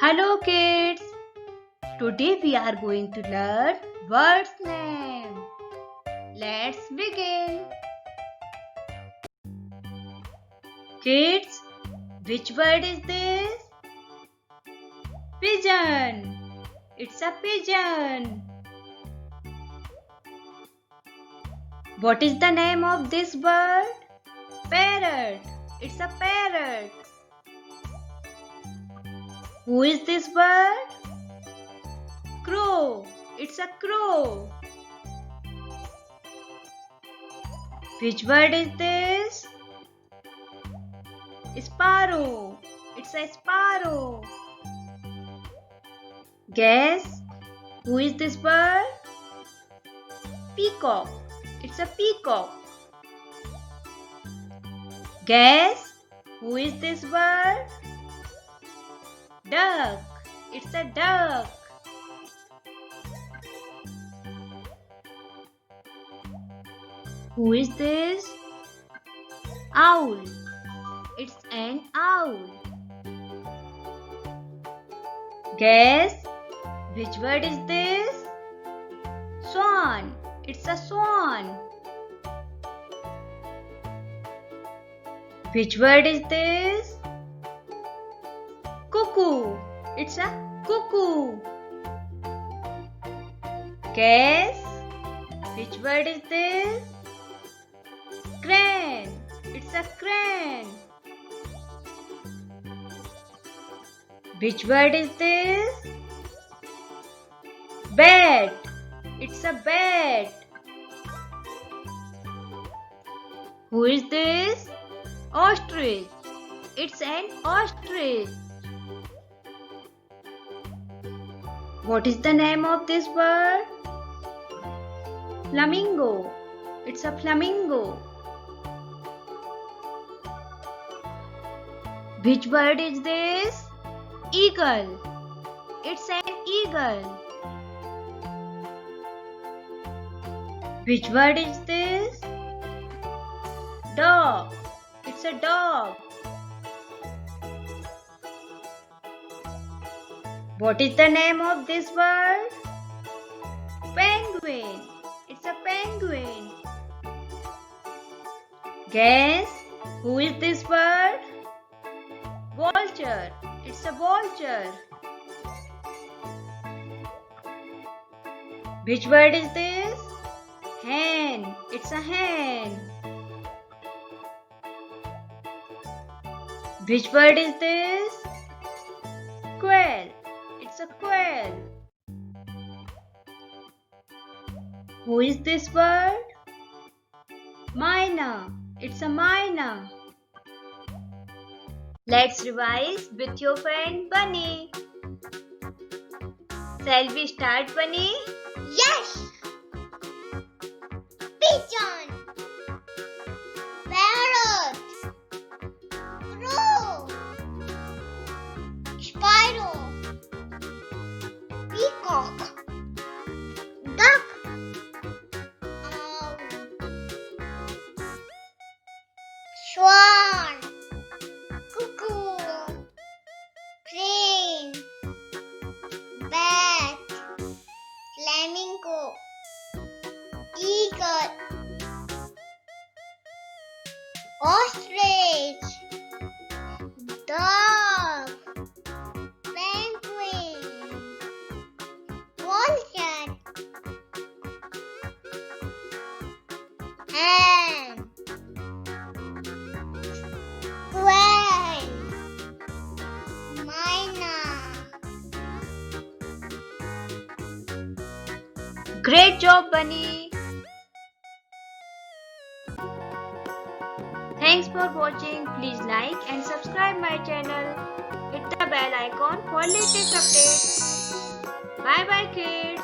Hello kids! Today we are going to learn words name. Let's begin. Kids, which word is this? Pigeon. It's a pigeon. What is the name of this bird? Parrot. It's a parrot. Who is this bird? Crow. It's a crow. Which bird is this? Sparrow. It's a sparrow. Guess, who is this bird? Peacock. It's a peacock. Guess, who is this bird? Duck. It's a duck. Who is this? Owl. It's an owl. Guess, which word is this? Swan. It's a swan. Which word is this? Cuckoo. It's a cuckoo. Guess, which word is this? Crane. It's a crane. Which word is this? Bat. It's a bat. Who is this? Ostrich. It's an ostrich. What is the name of this bird? Flamingo. It's a flamingo. Which bird is this? Eagle. It's an eagle. Which bird is this? Dog. It's a dog. What is the name of this bird? Penguin. It's a penguin. Guess, who is this bird? Vulture. It's a vulture. Which bird is this? Hen. It's a hen. Which bird is this? Quail. It's a quail. Who is this bird? Myna. It's a myna. Let's revise with your friend Bunny. Shall we start, Bunny? Yes! Pigeon, parrot, crow, sparrow, peacock, duck, owl, swan, cuckoo, crane, bat, flamingo, eagle, ostrich, dog, penguin, vulture, hen, quail, myna. Great job, Bunny. Thanks for watching. Please like and subscribe my channel. Hit the bell icon for latest updates. Bye bye kids.